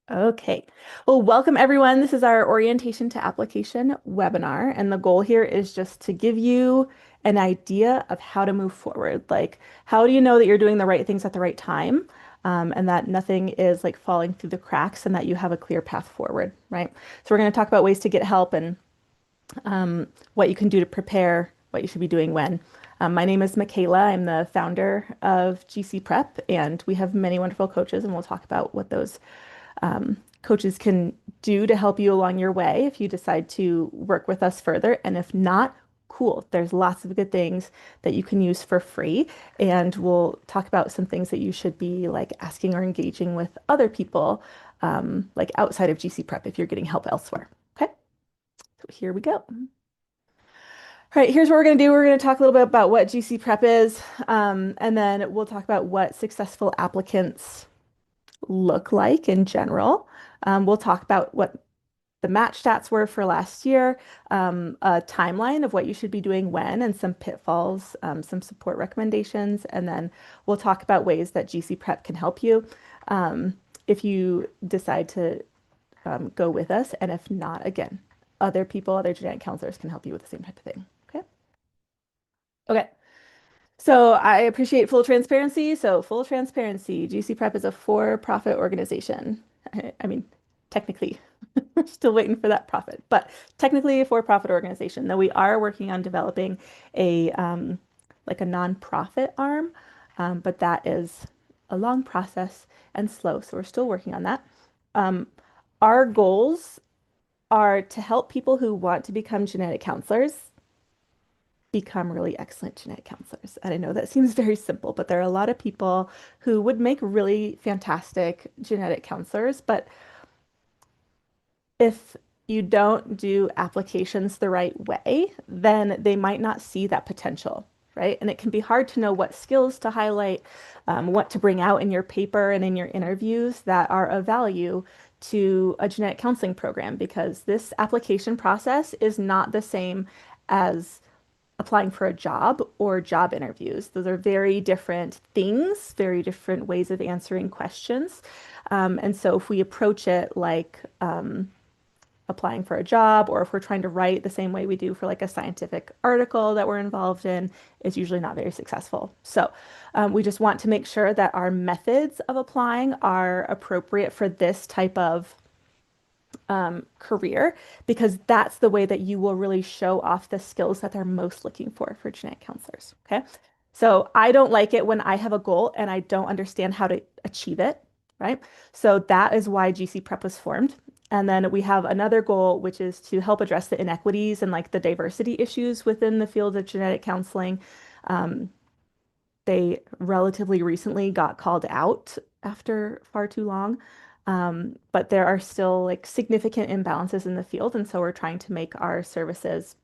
Okay. Well, welcome everyone. This is our orientation to application webinar, and the goal here is just to give you an idea of how to move forward. Like, how do you know that you're doing the right things at the right time, and that nothing is like falling through the cracks, and that you have a clear path forward, right? So we're going to talk about ways to get help and what you can do to prepare, what you should be doing when. My name is Michaela. I'm the founder of GC Prep, and we have many wonderful coaches, and we'll talk about what those coaches can do to help you along your way if you decide to work with us further. And if not, cool. There's lots of good things that you can use for free. And we'll talk about some things that you should be like asking or engaging with other people, like outside of GC Prep if you're getting help elsewhere. Okay, so here we go. All right, here's what we're going to do. We're going to talk a little bit about what GC Prep is, and then we'll talk about what successful applicants look like in general. We'll talk about what the match stats were for last year, a timeline of what you should be doing when, and some pitfalls, some support recommendations, and then we'll talk about ways that GC Prep can help you if you decide to go with us, and if not, again, other people, other genetic counselors can help you with the same type of thing. Okay. Okay. So I appreciate full transparency. So full transparency, GC Prep is a for-profit organization. I mean, technically, we're still waiting for that profit, but technically a for-profit organization. Though we are working on developing a like a nonprofit arm, but that is a long process and slow. So we're still working on that. Um, our goals are to help people who want to become genetic counselors become really excellent genetic counselors. And I know that seems very simple, but there are a lot of people who would make really fantastic genetic counselors. But if you don't do applications the right way, then they might not see that potential, right? And it can be hard to know what skills to highlight, what to bring out in your paper and in your interviews that are of value to a genetic counseling program, because this application process is not the same as applying for a job or job interviews. Those are very different things, very different ways of answering questions. And so if we approach it like applying for a job, or if we're trying to write the same way we do for like a scientific article that we're involved in, it's usually not very successful. So we just want to make sure that our methods of applying are appropriate for this type of career, because that's the way that you will really show off the skills that they're most looking for genetic counselors. Okay. So I don't like it when I have a goal and I don't understand how to achieve it. Right. So that is why GC Prep was formed. And then we have another goal, which is to help address the inequities and like the diversity issues within the field of genetic counseling. Um, they relatively recently got called out after far too long. But there are still like significant imbalances in the field. And so we're trying to make our services,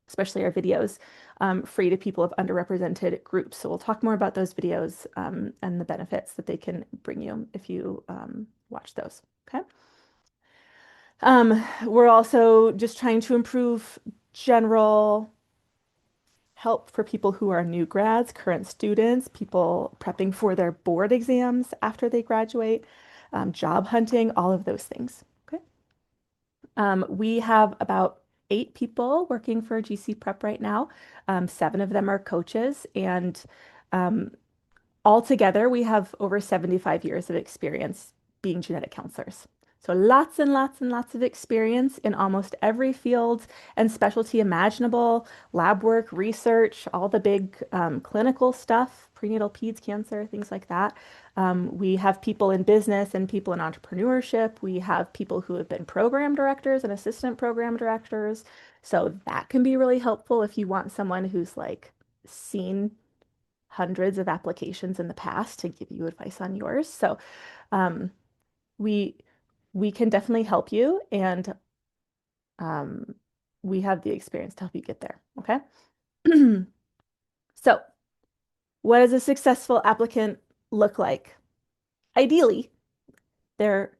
especially our videos, free to people of underrepresented groups. So we'll talk more about those videos and the benefits that they can bring you if you watch those. Okay. We're also just trying to improve general help for people who are new grads, current students, people prepping for their board exams after they graduate, job hunting, all of those things. Okay. We have about 8 people working for GC Prep right now. 7 of them are coaches, and um, altogether, we have over 75 years of experience being genetic counselors. So lots and lots and lots of experience in almost every field and specialty imaginable, lab work, research, all the big clinical stuff, prenatal peds cancer, things like that. We have people in business and people in entrepreneurship. We have people who have been program directors and assistant program directors. So that can be really helpful if you want someone who's like seen hundreds of applications in the past to give you advice on yours. So um, we we can definitely help you, and um, we have the experience to help you get there. Okay. So what does a successful applicant look like? Ideally, they're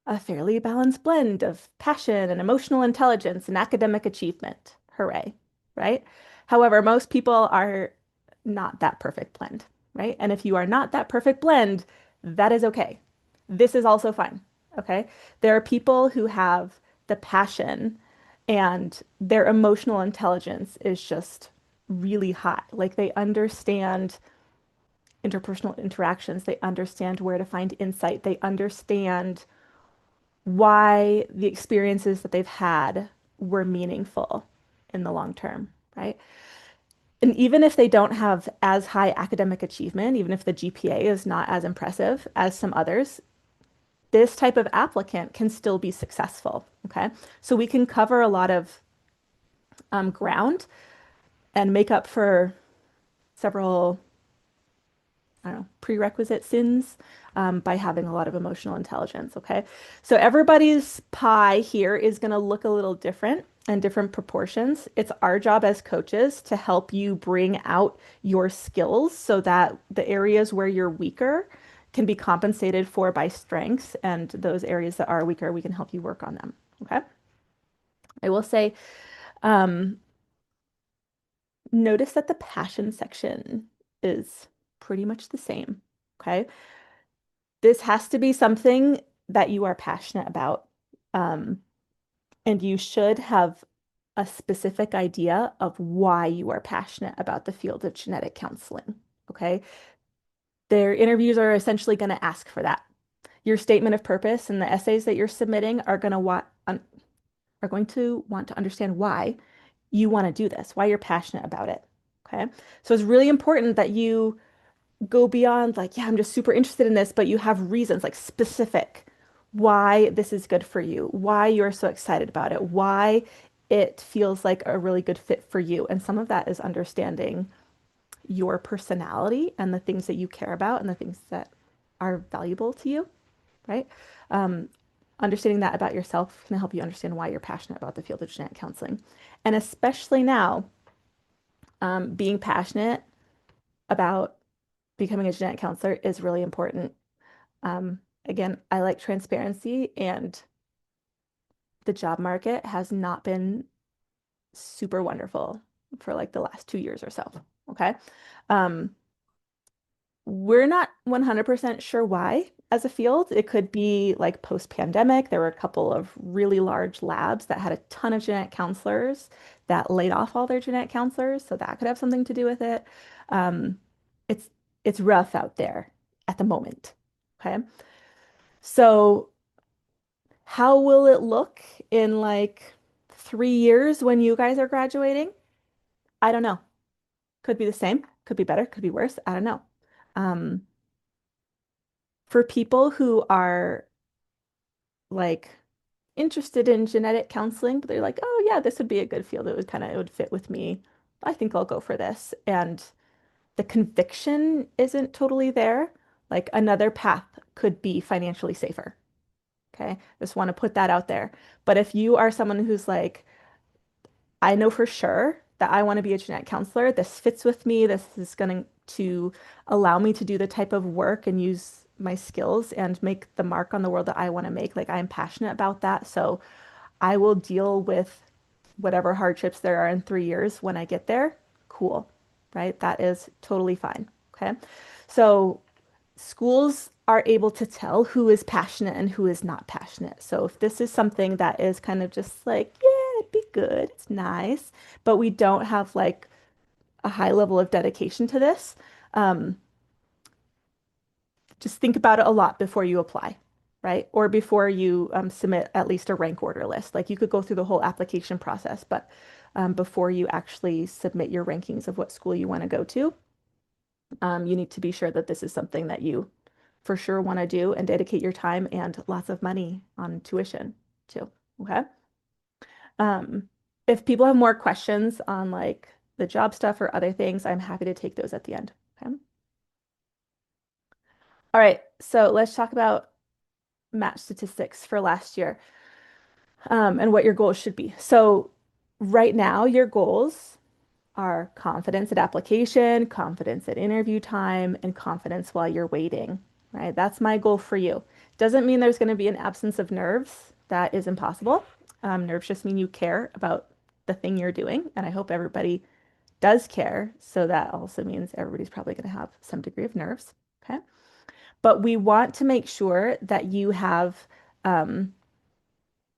a fairly balanced blend of passion and emotional intelligence and academic achievement. Hooray, right? However, most people are not that perfect blend, right? And if you are not that perfect blend, that is okay. This is also fine. Okay. There are people who have the passion and their emotional intelligence is just really high. Like they understand interpersonal interactions, they understand where to find insight, they understand why the experiences that they've had were meaningful in the long term, right? And even if they don't have as high academic achievement, even if the GPA is not as impressive as some others, this type of applicant can still be successful. Okay. So we can cover a lot of ground and make up for several, I don't know, prerequisite sins by having a lot of emotional intelligence. Okay. So everybody's pie here is going to look a little different and different proportions. It's our job as coaches to help you bring out your skills so that the areas where you're weaker can be compensated for by strengths, and those areas that are weaker, we can help you work on them. Okay. I will say, um, notice that the passion section is pretty much the same. Okay. This has to be something that you are passionate about. Um, and you should have a specific idea of why you are passionate about the field of genetic counseling. Okay. Their interviews are essentially going to ask for that. Your statement of purpose and the essays that you're submitting are going to want to understand why you want to do this, why you're passionate about it. Okay. So it's really important that you go beyond like, yeah, I'm just super interested in this, but you have reasons like specific why this is good for you, why you're so excited about it, why it feels like a really good fit for you. And some of that is understanding your personality and the things that you care about and the things that are valuable to you, right? Um, Understanding that about yourself can help you understand why you're passionate about the field of genetic counseling. And especially now, being passionate about becoming a genetic counselor is really important. Again, I like transparency, and the job market has not been super wonderful for like the last 2 years or so. Okay. Um, we're not 100% sure why as a field. It could be like post-pandemic. There were a couple of really large labs that had a ton of genetic counselors that laid off all their genetic counselors, so that could have something to do with it. Um, it's it's rough out there at the moment. Okay. So how will it look in like 3 years when you guys are graduating? I don't know. Could be the same, could be better, could be worse. I don't know. Um, for people who are like interested in genetic counseling, but they're like, oh yeah, this would be a good field. It would fit with me. I think I'll go for this. And the conviction isn't totally there. Like another path could be financially safer. Okay. Just want to put that out there. But if you are someone who's like, I know for sure that I want to be a genetic counselor. This fits with me. This is going to allow me to do the type of work and use my skills and make the mark on the world that I want to make. Like I'm passionate about that. So I will deal with whatever hardships there are in 3 years when I get there. Cool, right? That is totally fine. Okay. So schools are able to tell who is passionate and who is not passionate. So if this is something that is kind of just like, yeah, it'd be good, it's nice, but we don't have like a high level of dedication to this, um, just think about it a lot before you apply, right? Or before you submit at least a rank order list. Like you could go through the whole application process, but before you actually submit your rankings of what school you want to go to, you need to be sure that this is something that you for sure want to do and dedicate your time and lots of money on tuition too. Okay. Um, if people have more questions on like the job stuff or other things, I'm happy to take those at the end. Okay. All right. So let's talk about match statistics for last year, and what your goals should be. So right now, your goals are confidence at application, confidence at interview time, and confidence while you're waiting, right? That's my goal for you. Doesn't mean there's going to be an absence of nerves. That is impossible. Nerves just mean you care about the thing you're doing, and I hope everybody does care. So that also means everybody's probably going to have some degree of nerves. Okay. But we want to make sure that you have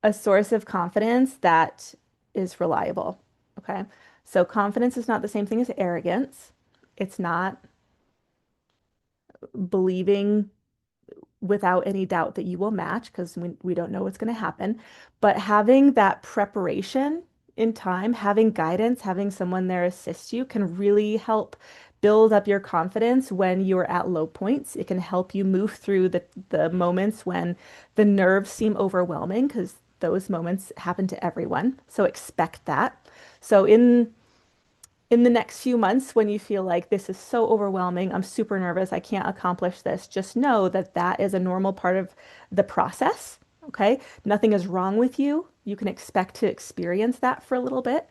a source of confidence that is reliable. Okay. So confidence is not the same thing as arrogance. It's not believing without any doubt that you will match because we don't know what's going to happen. But having that preparation in time, having guidance, having someone there assist you can really help build up your confidence when you're at low points. It can help you move through the moments when the nerves seem overwhelming because those moments happen to everyone. So expect that. So in the next few months when you feel like this is so overwhelming, I'm super nervous, I can't accomplish this, just know that that is a normal part of the process. Okay. Nothing is wrong with you. You can expect to experience that for a little bit.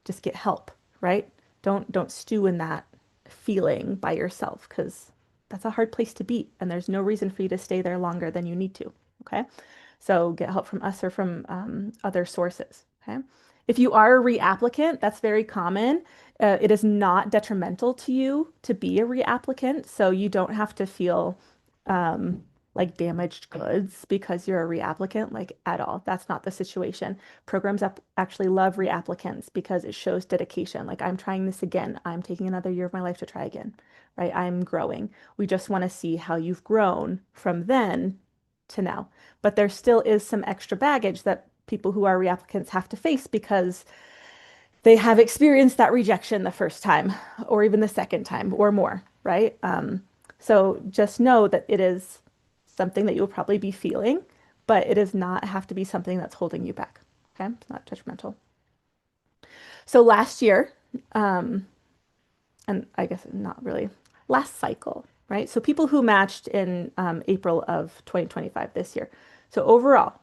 Just get help, right? Don't stew in that feeling by yourself because that's a hard place to be, and there's no reason for you to stay there longer than you need to. Okay. So get help from us or from other sources. Okay. If you are a reapplicant, that's very common. It is not detrimental to you to be a reapplicant, so you don't have to feel um, like damaged goods because you're a reapplicant, like at all. That's not the situation. Programs up actually love reapplicants because it shows dedication. Like, I'm trying this again. I'm taking another year of my life to try again, right? I'm growing. We just want to see how you've grown from then to now. But there still is some extra baggage that people who are reapplicants have to face because they have experienced that rejection the first time or even the second time or more, right? So just know that it is something that you'll probably be feeling, but it does not have to be something that's holding you back. Okay, it's not judgmental. So last year, um, and I guess not really last cycle, right? So people who matched in April of 2025 this year. So overall,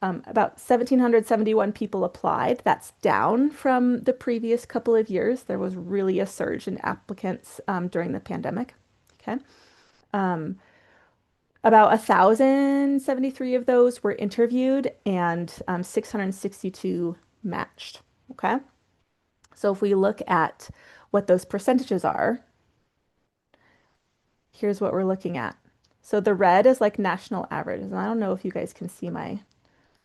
about 1,771 people applied. That's down from the previous couple of years. There was really a surge in applicants during the pandemic. Okay. About 1,073 of those were interviewed and 662 matched. Okay. So if we look at what those percentages are, here's what we're looking at. So the red is like national averages. And I don't know if you guys can see my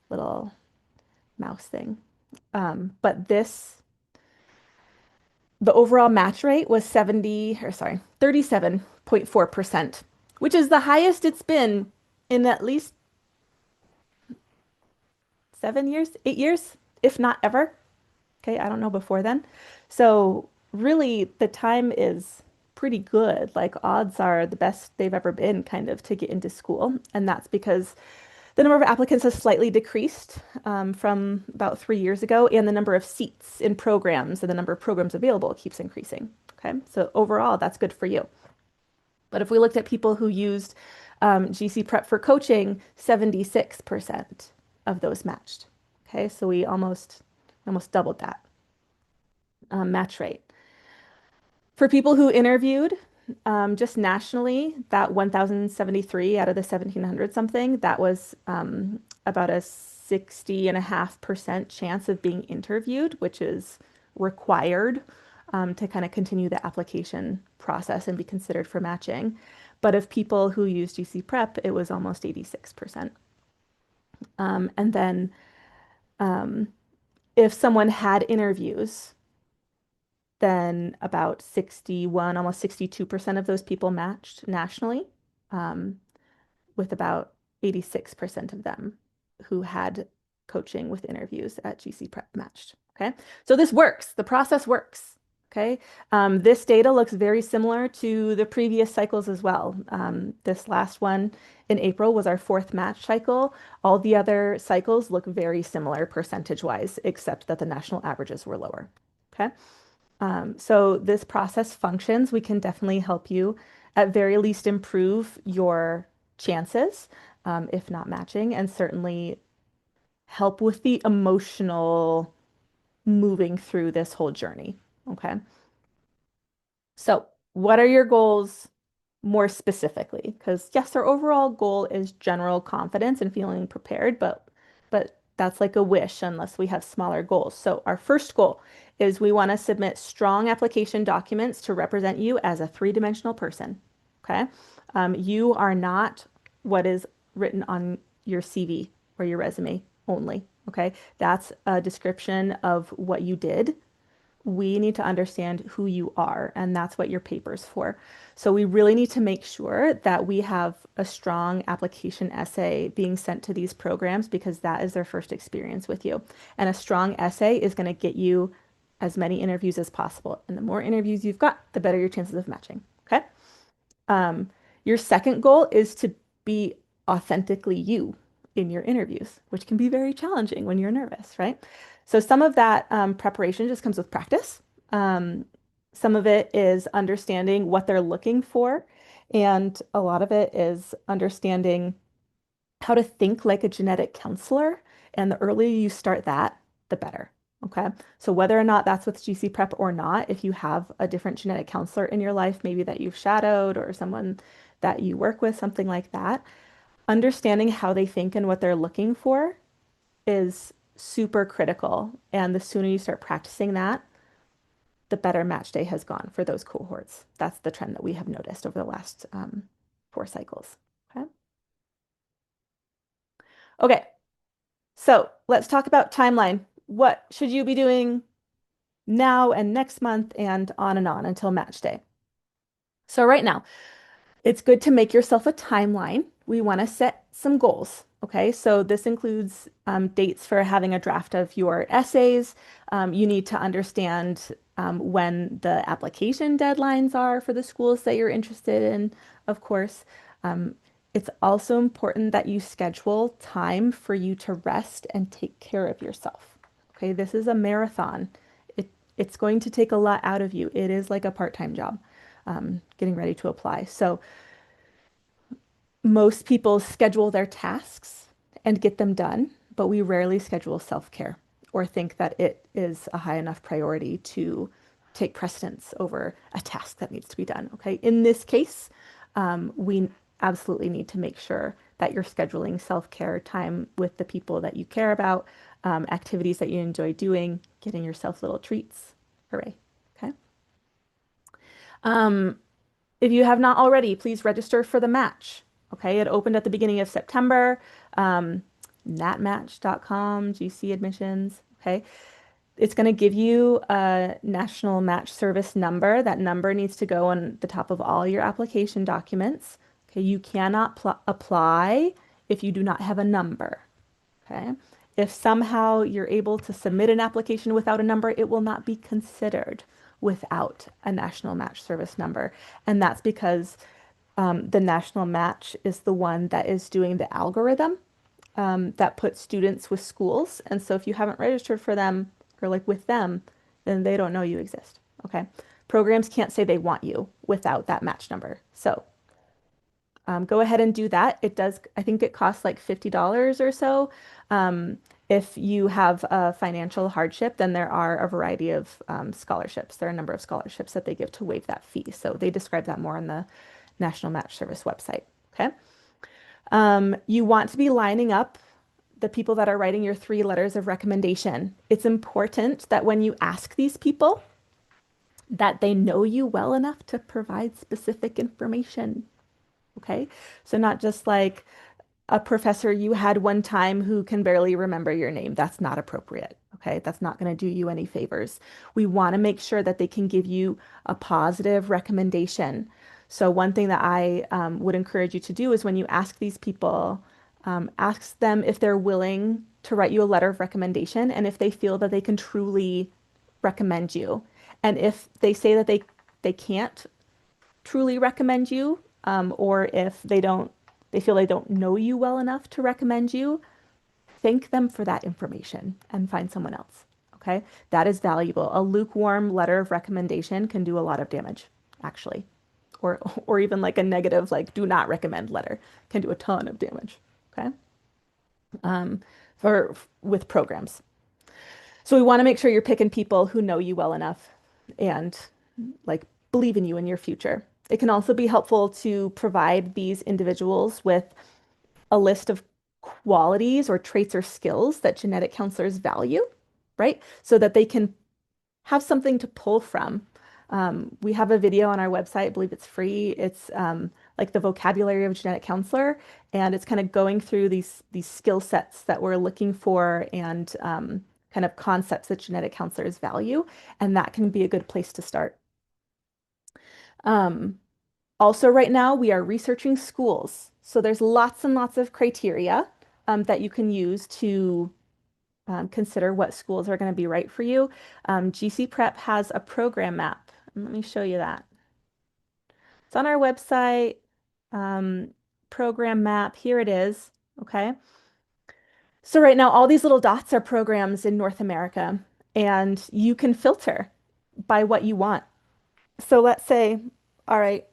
little mouse thing. But the overall match rate was 37.4%, which is the highest it's been in at least 7 years, 8 years, if not ever. Okay, I don't know before then. So really, the time is pretty good. Like, odds are the best they've ever been, kind of, to get into school. And that's because the number of applicants has slightly decreased from about 3 years ago, and the number of seats in programs and the number of programs available keeps increasing. Okay, so overall, that's good for you. But if we looked at people who used GC Prep for coaching, 76% of those matched. Okay, so we almost doubled that match rate. For people who interviewed, just nationally, that 1,073 out of the 1,700 something, that was about a 60.5% chance of being interviewed, which is required to kind of continue the application process and be considered for matching. But of people who used GC Prep, it was almost 86%. And then if someone had interviews, then about 61, almost 62% of those people matched nationally, um, with about 86% of them who had coaching with interviews at GC Prep matched. Okay. So this works. The process works. Okay. This data looks very similar to the previous cycles as well. This last one in April was our fourth match cycle. All the other cycles look very similar percentage-wise, except that the national averages were lower. Okay. So this process functions. We can definitely help you at very least improve your chances, if not matching, and certainly help with the emotional moving through this whole journey. Okay. So what are your goals more specifically? Because yes, our overall goal is general confidence and feeling prepared, but that's like a wish unless we have smaller goals. So our first goal is we want to submit strong application documents to represent you as a three-dimensional person. Okay. You are not what is written on your CV or your resume only. Okay. That's a description of what you did. We need to understand who you are, and that's what your paper's for. So we really need to make sure that we have a strong application essay being sent to these programs because that is their first experience with you. And a strong essay is going to get you as many interviews as possible. And the more interviews you've got, the better your chances of matching. Okay. Um, your second goal is to be authentically you in your interviews, which can be very challenging when you're nervous, right? So some of that preparation just comes with practice. Um, some of it is understanding what they're looking for, and a lot of it is understanding how to think like a genetic counselor. And the earlier you start that, the better. Okay. So whether or not that's with GC Prep or not, if you have a different genetic counselor in your life, maybe that you've shadowed or someone that you work with, something like that, understanding how they think and what they're looking for is super critical. And the sooner you start practicing that, the better match day has gone for those cohorts. That's the trend that we have noticed over the last 4 cycles. Okay. Okay. So let's talk about timeline. What should you be doing now and next month and on until match day? So right now, it's good to make yourself a timeline. We want to set some goals. Okay, so this includes dates for having a draft of your essays. You need to understand when the application deadlines are for the schools that you're interested in, of course. Um, it's also important that you schedule time for you to rest and take care of yourself. Okay, this is a marathon. It's going to take a lot out of you. It is like a part-time job, getting ready to apply. So most people schedule their tasks and get them done, but we rarely schedule self-care or think that it is a high enough priority to take precedence over a task that needs to be done. Okay. In this case, we absolutely need to make sure that you're scheduling self-care time with the people that you care about, activities that you enjoy doing, getting yourself little treats. Hooray. Okay. Um, if you have not already, please register for the match. Okay, it opened at the beginning of September. Um, natmatch.com, GC admissions. Okay, it's going to give you a national match service number. That number needs to go on the top of all your application documents. Okay, you cannot apply if you do not have a number. Okay, if somehow you're able to submit an application without a number, it will not be considered without a national match service number. And that's because the national match is the one that is doing the algorithm that puts students with schools. And so if you haven't registered for them or like with them, then they don't know you exist. Okay. Programs can't say they want you without that match number. So go ahead and do that. It does, I think it costs like $50 or so. Um, if you have a financial hardship, then there are a variety of scholarships. There are a number of scholarships that they give to waive that fee. So they describe that more on the National Match Service website. Okay. You want to be lining up the people that are writing your 3 letters of recommendation. It's important that when you ask these people, that they know you well enough to provide specific information. Okay. So not just like a professor you had one time who can barely remember your name. That's not appropriate. Okay. That's not going to do you any favors. We want to make sure that they can give you a positive recommendation. So one thing that I would encourage you to do is when you ask these people, ask them if they're willing to write you a letter of recommendation and if they feel that they can truly recommend you. And if they say that they can't truly recommend you, or if they feel they don't know you well enough to recommend you, thank them for that information and find someone else. Okay, that is valuable. A lukewarm letter of recommendation can do a lot of damage, actually, or even like a negative, like do not recommend letter can do a ton of damage. Okay, um, for with programs. So we want to make sure you're picking people who know you well enough and like believe in you in your future. It can also be helpful to provide these individuals with a list of qualities or traits or skills that genetic counselors value, right? So that they can have something to pull from. We have a video on our website, I believe it's free. It's like the vocabulary of a genetic counselor, and it's kind of going through these skill sets that we're looking for and kind of concepts that genetic counselors value, and that can be a good place to start. Um, Also, right now, we are researching schools. So there's lots and lots of criteria that you can use to consider what schools are going to be right for you. GC Prep has a program map. And let me show you that. It's on our website, um, program map. Here it is. Okay. So right now, all these little dots are programs in North America, and you can filter by what you want. So let's say, all right,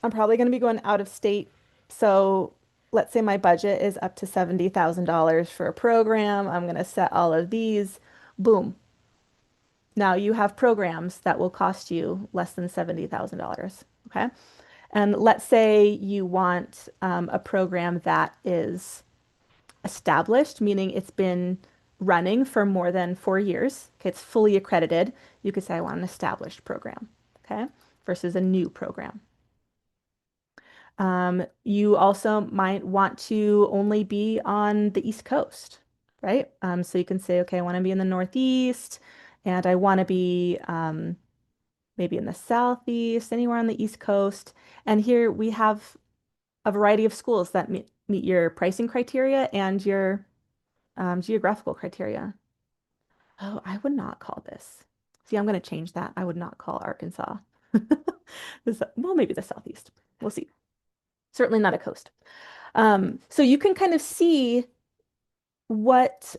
I'm probably going to be going out of state. So let's say my budget is up to $70,000 for a program. I'm going to set all of these. Boom. Now you have programs that will cost you less than $70,000. Okay. And let's say you want a program that is established, meaning it's been running for more than 4 years. Okay. It's fully accredited. You could say, I want an established program. Okay. Versus a new program. You also might want to only be on the East Coast, right? So you can say, okay, I want to be in the Northeast and I want to be maybe in the Southeast, anywhere on the East Coast. And here we have a variety of schools that meet your pricing criteria and your geographical criteria. Oh, I would not call this. See, I'm going to change that. I would not call Arkansas. Well, maybe the Southeast. We'll see. Certainly not a coast. So you can kind of see what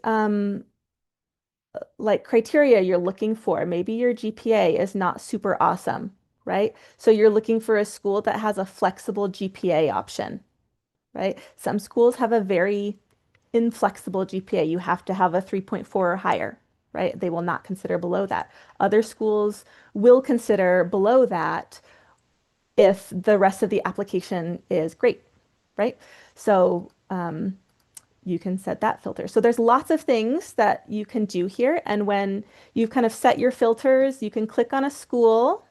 like criteria you're looking for. Maybe your GPA is not super awesome, right? So you're looking for a school that has a flexible GPA option, right? Some schools have a very inflexible GPA. You have to have a 3.4 or higher, right? They will not consider below that. Other schools will consider below that if the rest of the application is great, right? So you can set that filter. So there's lots of things that you can do here. And when you've kind of set your filters, you can click on a school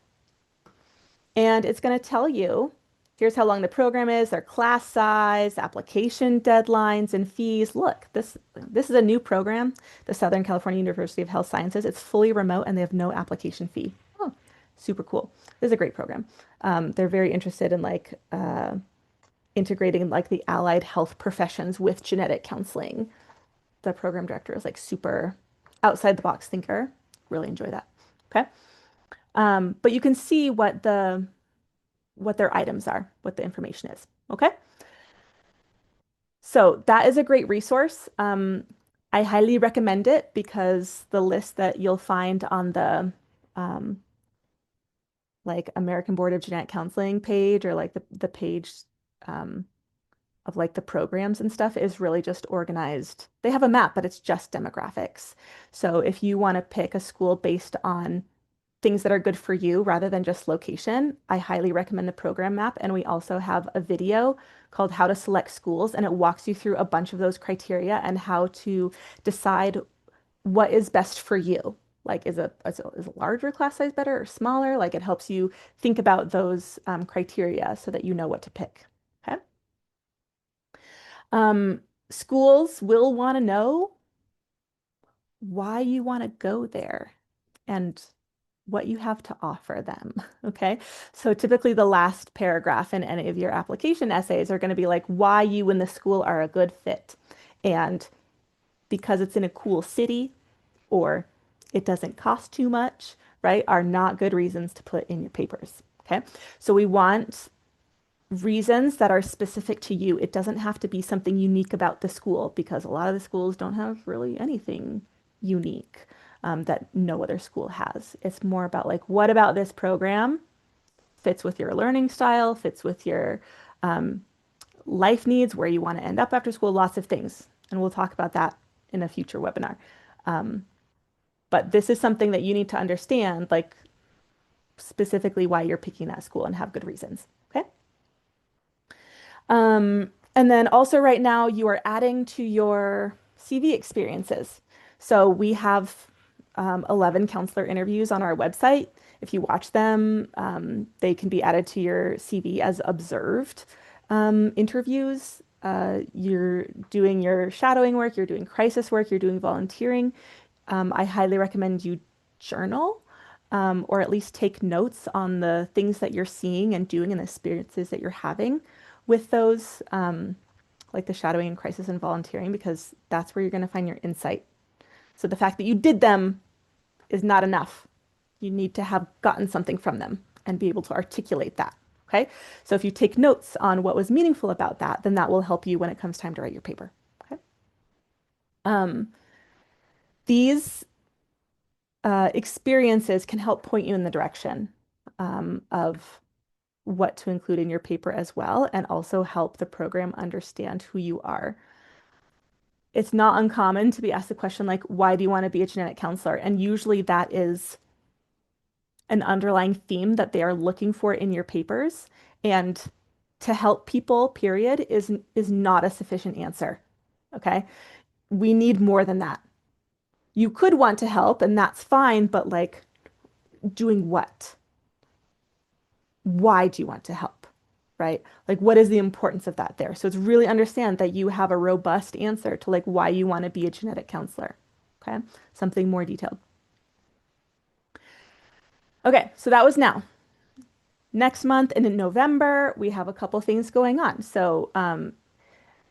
and it's going to tell you, here's how long the program is, their class size, application deadlines, and fees. Look, this is a new program, the Southern California University of Health Sciences. It's fully remote and they have no application fee. Oh, super cool. This is a great program. They're very interested in like integrating like the allied health professions with genetic counseling. The program director is like super outside the box thinker. Really enjoy that. Okay. But you can see what their items are, what the information is. Okay. So that is a great resource. I highly recommend it because the list that you'll find on the um, like American Board of Genetic Counseling page or like the page um, of like the programs and stuff is really just organized. They have a map, but it's just demographics. So if you want to pick a school based on things that are good for you rather than just location, I highly recommend the program map. And we also have a video called How to Select Schools, and it walks you through a bunch of those criteria and how to decide what is best for you. Like, is a larger class size better or smaller? Like, it helps you think about those criteria so that you know what to pick. Okay. Um, Schools will want to know why you want to go there and what you have to offer them. Okay. So typically the last paragraph in any of your application essays are going to be like why you and the school are a good fit. And because it's in a cool city or it doesn't cost too much, right, are not good reasons to put in your papers. Okay. So we want reasons that are specific to you. It doesn't have to be something unique about the school because a lot of the schools don't have really anything unique that no other school has. It's more about like, what about this program fits with your learning style, fits with your life needs, where you want to end up after school, lots of things. And we'll talk about that in a future webinar. But this is something that you need to understand, like specifically why you're picking that school and have good reasons. Okay. And then also right now you are adding to your CV experiences. So we have 11 counselor interviews on our website. If you watch them, they can be added to your CV as observed interviews. You're doing your shadowing work, you're doing crisis work, you're doing volunteering. I highly recommend you journal or at least take notes on the things that you're seeing and doing and the experiences that you're having with those, like the shadowing and crisis and volunteering, because that's where you're going to find your insight. So the fact that you did them is not enough. You need to have gotten something from them and be able to articulate that. Okay. So if you take notes on what was meaningful about that, then that will help you when it comes time to write your paper. Okay. Um, these experiences can help point you in the direction of what to include in your paper as well, and also help the program understand who you are. It's not uncommon to be asked a question like, why do you want to be a genetic counselor? And usually that is an underlying theme that they are looking for in your papers. And to help people, period, is not a sufficient answer. Okay. We need more than that. You could want to help, and that's fine, but like doing what? Why do you want to help? Right? Like, what is the importance of that there? So it's really understand that you have a robust answer to like why you want to be a genetic counselor. Okay. Something more detailed. Okay. So that was now. Next month and in November, we have a couple things going on. So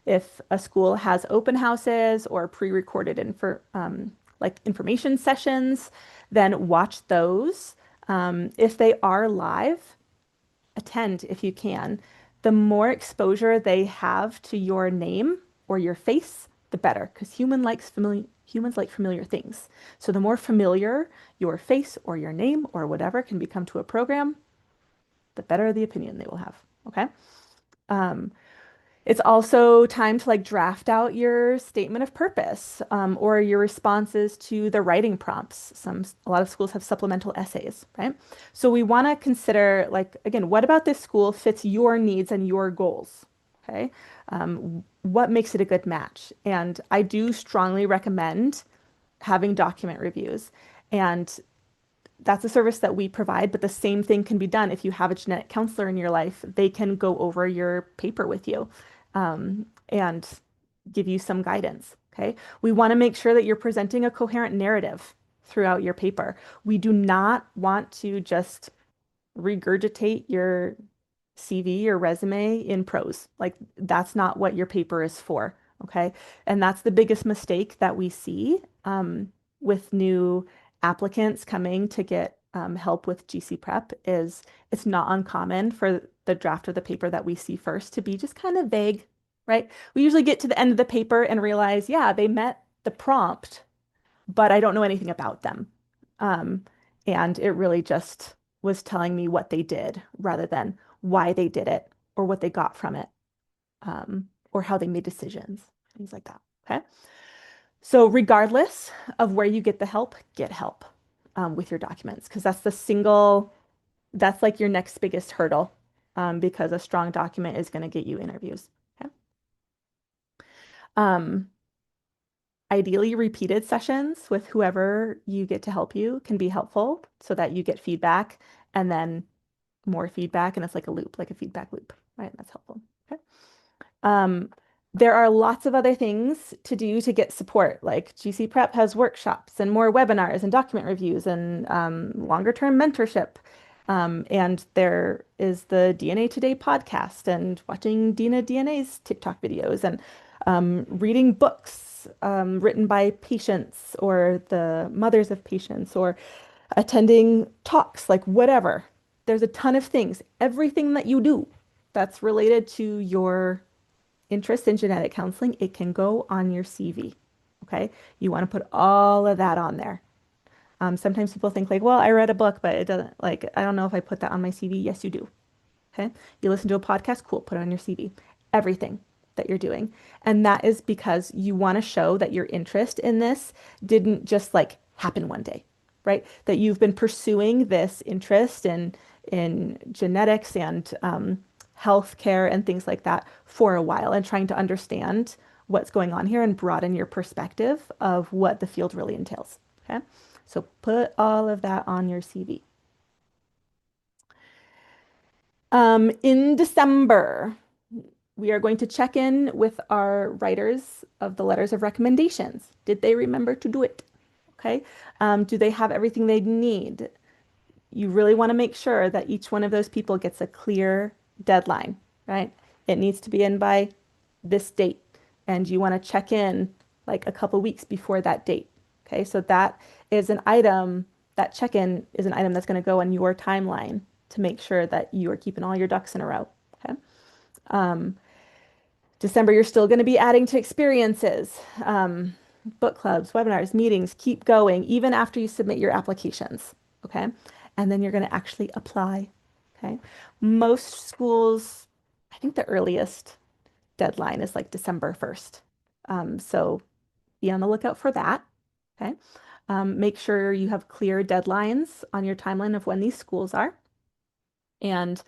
if a school has open houses or pre-recorded like information sessions, then watch those. If they are live, attend if you can. The more exposure they have to your name or your face, the better, because humans like familiar things. So the more familiar your face or your name or whatever can become to a program, the better the opinion they will have. Okay. Um, it's also time to like draft out your statement of purpose or your responses to the writing prompts. A lot of schools have supplemental essays, right? So we want to consider like, again, what about this school fits your needs and your goals? Okay. What makes it a good match? And I do strongly recommend having document reviews. And that's a service that we provide, but the same thing can be done if you have a genetic counselor in your life. They can go over your paper with you and give you some guidance. Okay. We want to make sure that you're presenting a coherent narrative throughout your paper. We do not want to just regurgitate your CV or resume in prose. Like that's not what your paper is for. Okay. And that's the biggest mistake that we see with new applicants coming to get help with GC prep is it's not uncommon for the draft of the paper that we see first to be just kind of vague, right? We usually get to the end of the paper and realize, yeah, they met the prompt, but I don't know anything about them. Um, and it really just was telling me what they did rather than why they did it or what they got from it, or how they made decisions, things like that. Okay. So regardless of where you get help with your documents because that's like your next biggest hurdle because a strong document is going to get you interviews. Okay. Um, Ideally, repeated sessions with whoever you get to help you can be helpful so that you get feedback and then more feedback. And it's like a loop, like a feedback loop, right? That's helpful. Okay. Um, there are lots of other things to do to get support, like GC Prep has workshops and more webinars and document reviews and longer term mentorship. And there is the DNA Today podcast and watching DNA's TikTok videos and reading books written by patients or the mothers of patients or attending talks, like whatever. There's a ton of things. Everything that you do that's related to your interest in genetic counseling, it can go on your CV. Okay. You want to put all of that on there. Sometimes people think like, well, I read a book, but it doesn't like, I don't know if I put that on my CV. Yes, you do. Okay. You listen to a podcast, cool, put it on your CV. Everything that you're doing. And that is because you want to show that your interest in this didn't just like happen one day, right? That you've been pursuing this interest in genetics and healthcare and things like that for a while and trying to understand what's going on here and broaden your perspective of what the field really entails. Okay. So put all of that on your CV. In December, we are going to check in with our writers of the letters of recommendations. Did they remember to do it? Okay. Do they have everything they need? You really want to make sure that each one of those people gets a clear deadline, right? It needs to be in by this date, and you want to check in like a couple weeks before that date. Okay, so that is an item, that check-in is an item that's going to go on your timeline to make sure that you are keeping all your ducks in a row. Okay. Um, December, you're still going to be adding to experiences, book clubs, webinars, meetings, keep going even after you submit your applications. Okay. And then you're going to actually apply. Okay. Most schools, I think the earliest deadline is like December 1st. So be on the lookout for that. Okay. Make sure you have clear deadlines on your timeline of when these schools are. And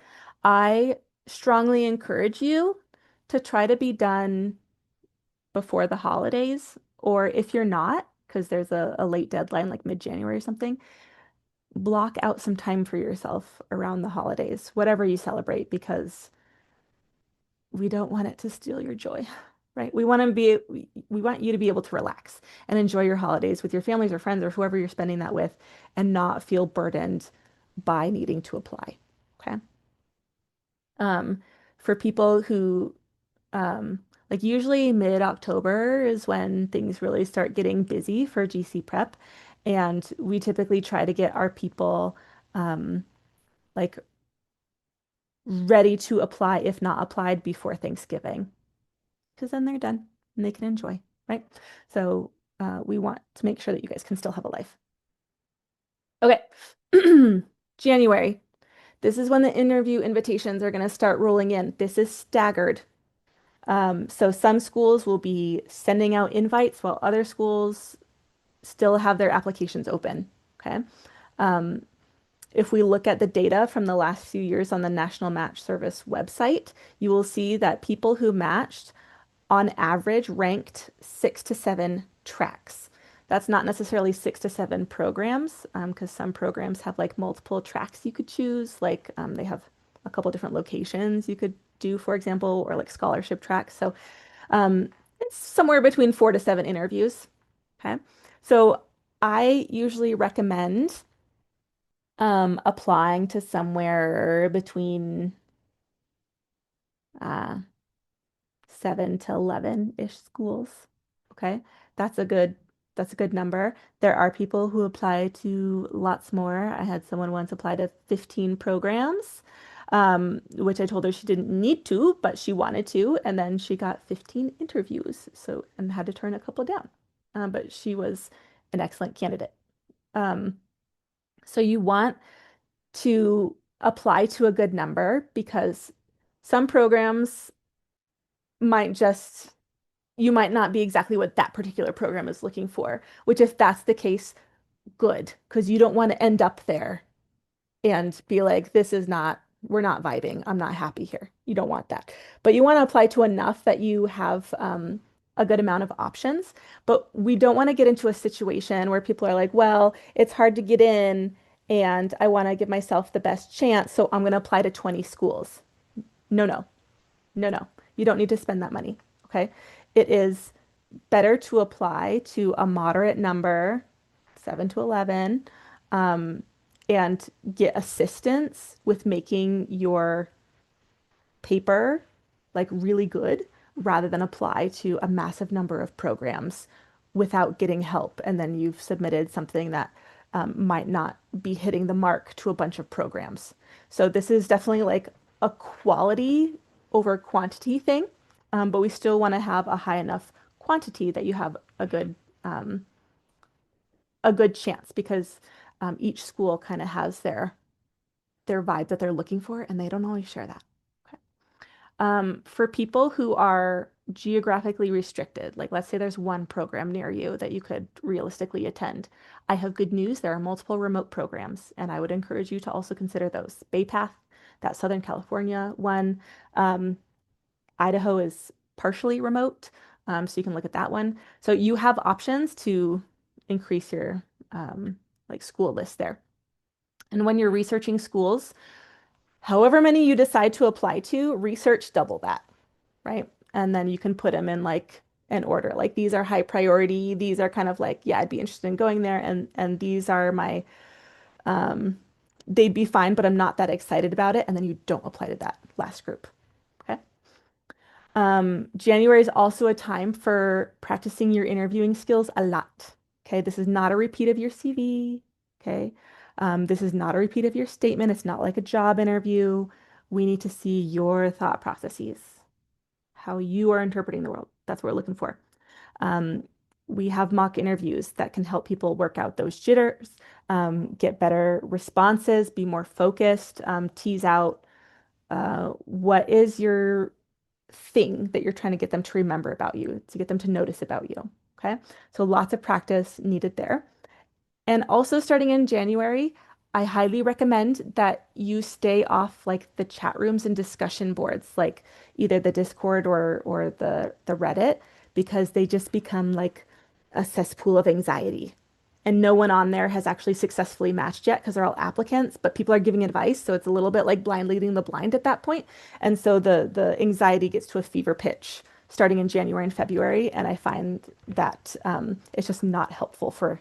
I strongly encourage you to try to be done before the holidays, or if you're not, because there's a late deadline like mid-January or something, block out some time for yourself around the holidays, whatever you celebrate, because we don't want it to steal your joy, right? We want you to be able to relax and enjoy your holidays with your families or friends or whoever you're spending that with and not feel burdened by needing to apply. Okay. Um, for people who like usually mid-October is when things really start getting busy for GC prep. And we typically try to get our people um, like ready to apply, if not applied before Thanksgiving, because then they're done and they can enjoy, right? So we want to make sure that you guys can still have a life. Okay. January. This is when the interview invitations are going to start rolling in. This is staggered. So some schools will be sending out invites while other schools still have their applications open. Okay. Um, if we look at the data from the last few years on the National Match Service website, you will see that people who matched on average ranked 6 to 7 tracks. That's not necessarily 6 to 7 programs, because some programs have like multiple tracks you could choose. Like they have a couple different locations you could do, for example, or like scholarship tracks. So it's somewhere between 4 to 7 interviews. Okay. So I usually recommend applying to somewhere between uh, 7 to 11-ish schools. Okay. That's a good that's a good number. There are people who apply to lots more. I had someone once apply to 15 programs, which I told her she didn't need to, but she wanted to, and then she got 15 interviews, so and had to turn a couple down. But she was an excellent candidate. Um, so you want to apply to a good number because some programs might just you might not be exactly what that particular program is looking for, which if that's the case, good, because you don't want to end up there and be like, we're not vibing. I'm not happy here. You don't want that. But you want to apply to enough that you have a good amount of options. But we don't want to get into a situation where people are like, well, it's hard to get in and I want to give myself the best chance. So I'm going to apply to 20 schools. No, no, no, no. You don't need to spend that money. Okay. It is better to apply to a moderate number, 7 to 11, um, and get assistance with making your paper like really good rather than apply to a massive number of programs without getting help. And then you've submitted something that might not be hitting the mark to a bunch of programs. So this is definitely like a quality over quantity thing, but we still want to have a high enough quantity that you have um, a good chance because each school kind of has their vibe that they're looking for, and they don't always share that. Okay. For people who are geographically restricted, like let's say there's one program near you that you could realistically attend, I have good news. There are multiple remote programs, and I would encourage you to also consider those. Baypath, that Southern California one. Um, Idaho is partially remote, so you can look at that one. So you have options to increase your like school list there. And when you're researching schools, However many you decide to apply to, research double that, right? And then you can put them in like an order. Like these are high priority. These are kind of like, yeah, I'd be interested in going there. And these are my um they'd be fine, but I'm not that excited about it. And then you don't apply to that last group. Okay. January is also a time for practicing your interviewing skills a lot. Okay, this is not a repeat of your CV. Okay, this is not a repeat of your statement. It's not like a job interview. We need to see your thought processes, how you are interpreting the world. That's what we're looking for. Um, we have mock interviews that can help people work out those jitters, get better responses, be more focused, tease out what is your thing that you're trying to get them to remember about you, to get them to notice about you. Okay. So lots of practice needed there. And also starting in January, I highly recommend that you stay off like the chat rooms and discussion boards, like either the Discord or the Reddit, because they just become like a cesspool of anxiety. And no one on there has actually successfully matched yet because they're all applicants, but people are giving advice, so it's a little bit like blind leading the blind at that point. And so the anxiety gets to a fever pitch starting in January and February, and I find that it's just not helpful for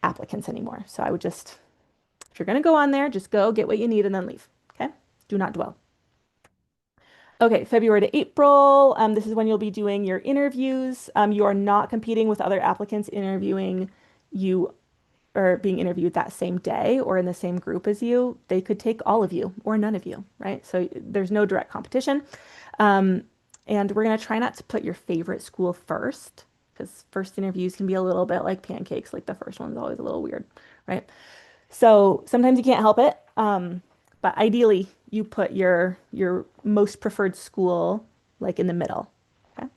applicants anymore. So I would just, if you're going to go on there, just go get what you need and then leave. Okay. Do not dwell. Okay, February to April. This is when you'll be doing your interviews. You are not competing with other applicants interviewing you or being interviewed that same day or in the same group as you. They could take all of you or none of you, right? So there's no direct competition. Um, and we're going to try not to put your favorite school first because first interviews can be a little bit like pancakes. Like the first one's always a little weird, right? So sometimes you can't help it. But ideally, you put your most preferred school like in the middle. Okay.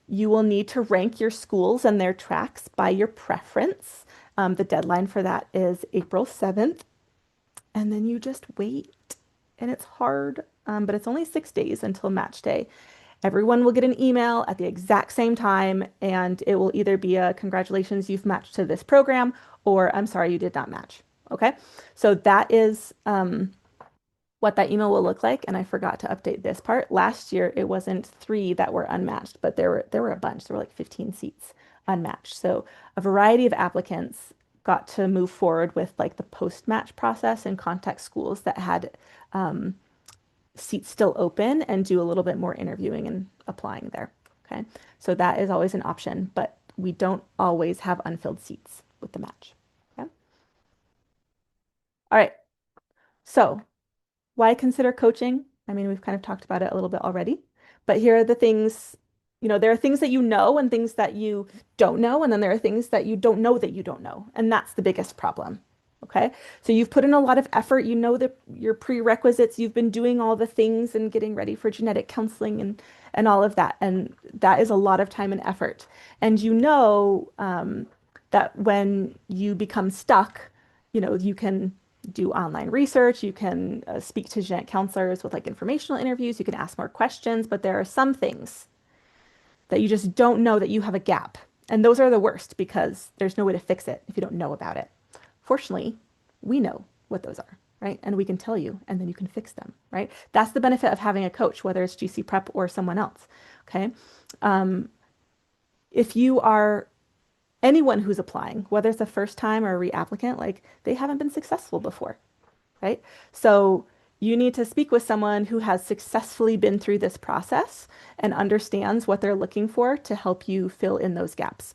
You will need to rank your schools and their tracks by your preference. The deadline for that is April 7th. And then you just wait. And it's hard, but it's only 6 days until match day. Everyone will get an email at the exact same time, and it will either be a congratulations, you've matched to this program, or I'm sorry, you did not match. Okay. So that is what that email will look like. And I forgot to update this part. Last year, it wasn't three that were unmatched, but there were a bunch. There were like 15 seats unmatched. So a variety of applicants got to move forward with like the post-match process and contact schools that had seats still open and do a little bit more interviewing and applying there. Okay. So that is always an option, but we don't always have unfilled seats with the match. Okay. All right. So why consider coaching? I mean, we've kind of talked about it a little bit already, but here are the things, there are things that you know and things that you don't know, and then there are things that you don't know that you don't know, and that's the biggest problem. Okay. So you've put in a lot of effort, you know your prerequisites, you've been doing all the things and getting ready for genetic counseling and all of that, and that is a lot of time and effort. And that when you become stuck, you can do online research, you can speak to genetic counselors with like informational interviews, you can ask more questions, but there are some things that you just don't know that you have a gap. And those are the worst because there's no way to fix it if you don't know about it. Fortunately, we know what those are, right? And we can tell you, and then you can fix them, right? That's the benefit of having a coach, whether it's GC Prep or someone else, okay? If you are anyone who's applying, whether it's a first time or a reapplicant, like they haven't been successful before, right? So you need to speak with someone who has successfully been through this process and understands what they're looking for to help you fill in those gaps.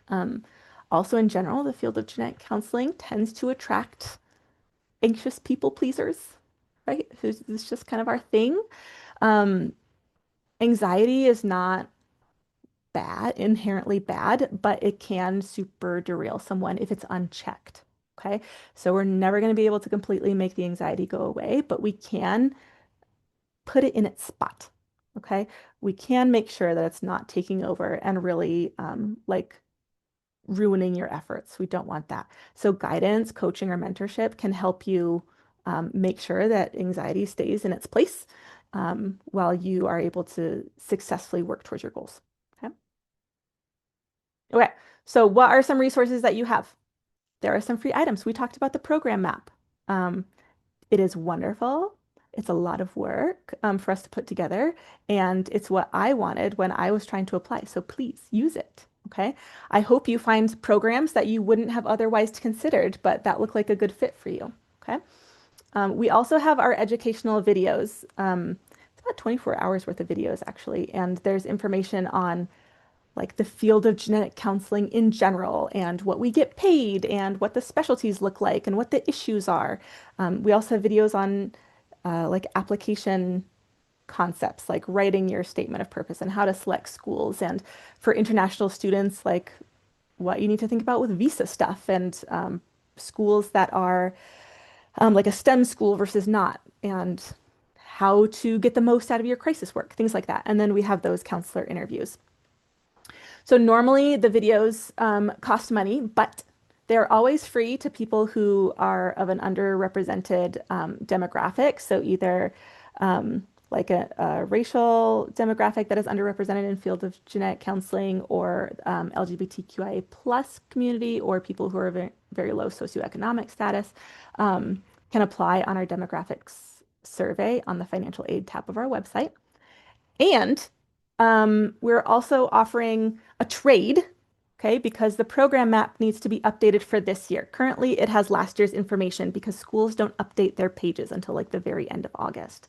Um, Also, in general, the field of genetic counseling tends to attract anxious people pleasers, right? It's just kind of our thing. Um, Anxiety is not bad, inherently bad, but it can super derail someone if it's unchecked. Okay. So we're never going to be able to completely make the anxiety go away, but we can put it in its spot. Okay. We can make sure that it's not taking over and really like ruining your efforts. We don't want that. So guidance, coaching, or mentorship can help you make sure that anxiety stays in its place while you are able to successfully work towards your goals. Okay. Okay. So what are some resources that you have? There are some free items. We talked about the program map. Um, It is wonderful. It's a lot of work for us to put together, and it's what I wanted when I was trying to apply. So please use it. Okay. I hope you find programs that you wouldn't have otherwise considered, but that look like a good fit for you. Okay. We also have our educational videos. It's about 24 hours worth of videos, actually, and there's information on like the field of genetic counseling in general and what we get paid and what the specialties look like and what the issues are. We also have videos on like application concepts, like writing your statement of purpose and how to select schools. And for international students, like what you need to think about with visa stuff and schools that are like a STEM school versus not, and how to get the most out of your crisis work, things like that. And then we have those counselor interviews. So normally the videos cost money, but they're always free to people who are of an underrepresented demographic. So either like a racial demographic that is underrepresented in field of genetic counseling, or LGBTQIA plus community, or people who are very, very low socioeconomic status can apply on our demographics survey on the financial aid tab of our website. And we're also offering a trade, okay, because the program map needs to be updated for this year. Currently, it has last year's information because schools don't update their pages until like the very end of August.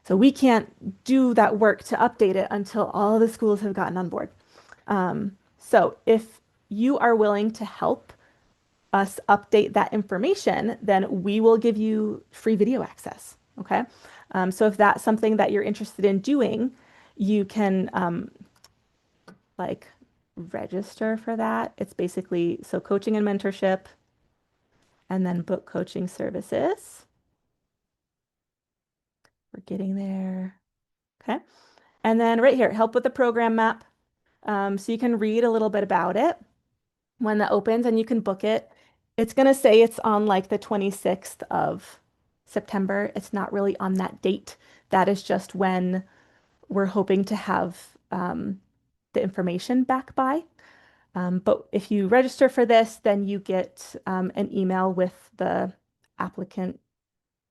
So we can't do that work to update it until all the schools have gotten on board. So if you are willing to help us update that information, then we will give you free video access. Okay. So if that's something that you're interested in doing, you can like register for that. It's basically so coaching and mentorship and then book coaching services. We're getting there. Okay. And then right here, help with the program map. So you can read a little bit about it when that opens and you can book it. It's going to say it's on like the 26th of September. It's not really on that date. That is just when we're hoping to have the information back by. But if you register for this, then you get an email with the applicant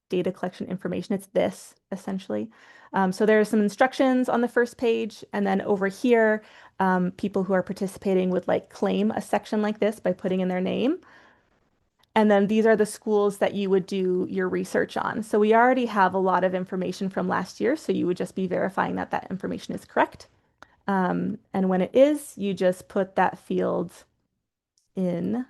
data collection information. It's this essentially. So there are some instructions on the first page, and then over here, people who are participating would like claim a section like this by putting in their name. And then these are the schools that you would do your research on. So we already have a lot of information from last year, so you would just be verifying that that information is correct. And when it is, you just put that field in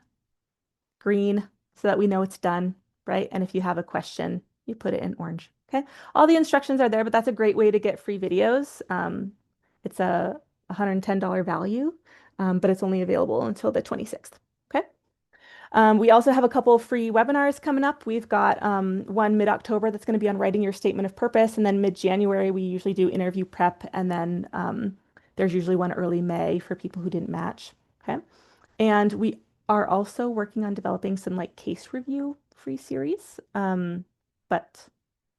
green so that we know it's done, right? And if you have a question, you put it in orange. Okay. All the instructions are there, but that's a great way to get free videos. It's a $110 value, but it's only available until the 26th. Okay. We also have a couple of free webinars coming up. We've got one mid-October that's going to be on writing your statement of purpose. And then mid-January, we usually do interview prep. And then there's usually one early May for people who didn't match. Okay. And we are also working on developing some like case review free series. But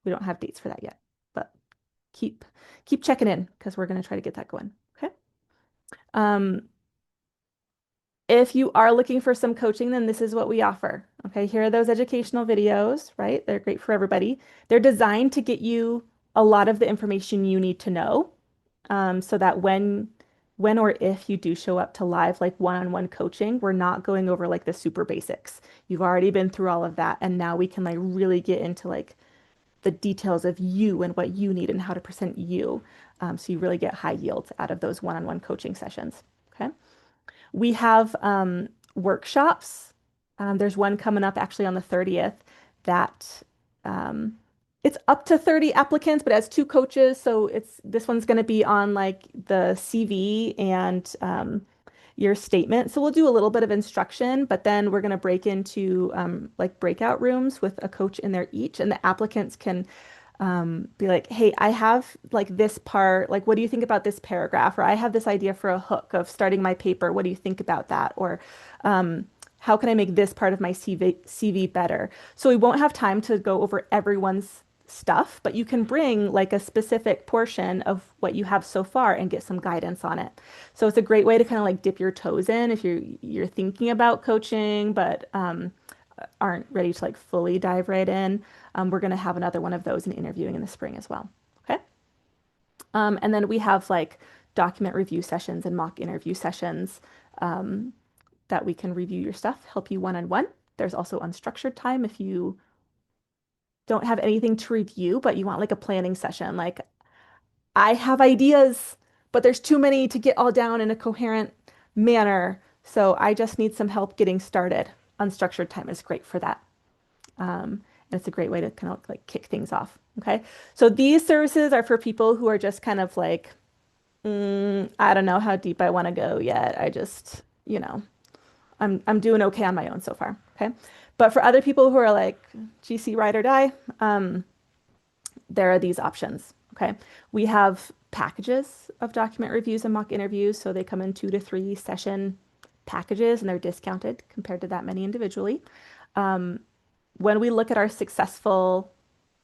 we don't have dates for that yet. But keep checking in because we're going to try to get that going. Okay. Um, if you are looking for some coaching, then this is what we offer. Okay, here are those educational videos, right? They're great for everybody. They're designed to get you a lot of the information you need to know, so that when or if you do show up to live like one-on-one coaching, we're not going over like the super basics. You've already been through all of that, and now we can like really get into like the details of you and what you need and how to present you, so you really get high yields out of those one-on-one coaching sessions. Okay. We have workshops. There's one coming up actually on the 30th that um, it's up to 30 applicants, but it has two coaches. So this one's going to be on like the CV and your statement. So we'll do a little bit of instruction, but then we're going to break into like breakout rooms with a coach in there each, and the applicants can be like, hey, I have like this part, like, what do you think about this paragraph? Or I have this idea for a hook of starting my paper. What do you think about that? Or how can I make this part of my CV better? So we won't have time to go over everyone's stuff, but you can bring like a specific portion of what you have so far and get some guidance on it. So it's a great way to kind of like dip your toes in if you're thinking about coaching, but aren't ready to like fully dive right in, we're going to have another one of those in interviewing in the spring as well. Okay. And then we have like document review sessions and mock interview sessions um, that we can review your stuff, help you one-on-one. There's also unstructured time if you don't have anything to review, but you want like a planning session. Like, I have ideas, but there's too many to get all down in a coherent manner. So I just need some help getting started. Unstructured time is great for that. And it's a great way to kind of like kick things off. Okay. So these services are for people who are just kind of like, I don't know how deep I want to go yet. I just, I'm doing okay on my own so far. Okay. But for other people who are like GC ride or die, there are these options. Okay. We have packages of document reviews and mock interviews. So they come in 2 to 3 session packages and they're discounted compared to that many individually. When we look at our successful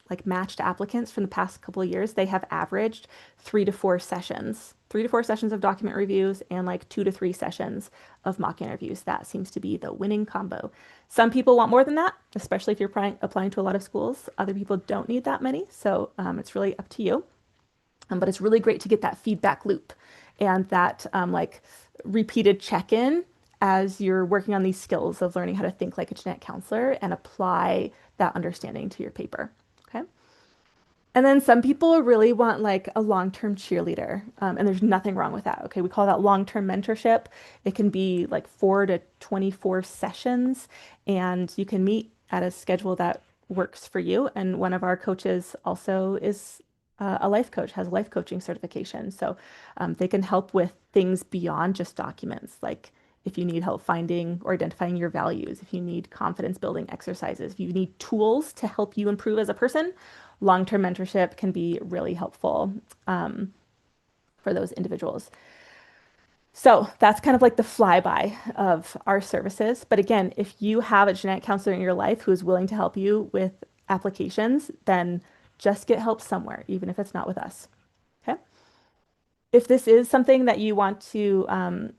like matched applicants from the past couple of years, they have averaged 3 to 4 sessions, 3 to 4 sessions of document reviews and like 2 to 3 sessions of mock interviews. That seems to be the winning combo. Some people want more than that, especially if you're applying to a lot of schools. Other people don't need that many. So it's really up to you. But it's really great to get that feedback loop and that like repeated check-in as you're working on these skills of learning how to think like a genetic counselor and apply that understanding to your paper. Okay. And then some people really want like a long-term cheerleader, and there's nothing wrong with that. Okay, we call that long-term mentorship. It can be like 4 to 24 sessions, and you can meet at a schedule that works for you. And one of our coaches also is a life coach, has a life coaching certification, so they can help with things beyond just documents, like if you need help finding or identifying your values, if you need confidence building exercises, if you need tools to help you improve as a person, long-term mentorship can be really helpful for those individuals. So that's kind of like the flyby of our services. But again, if you have a genetic counselor in your life who is willing to help you with applications, then just get help somewhere, even if it's not with us. Okay. If this is something that you want to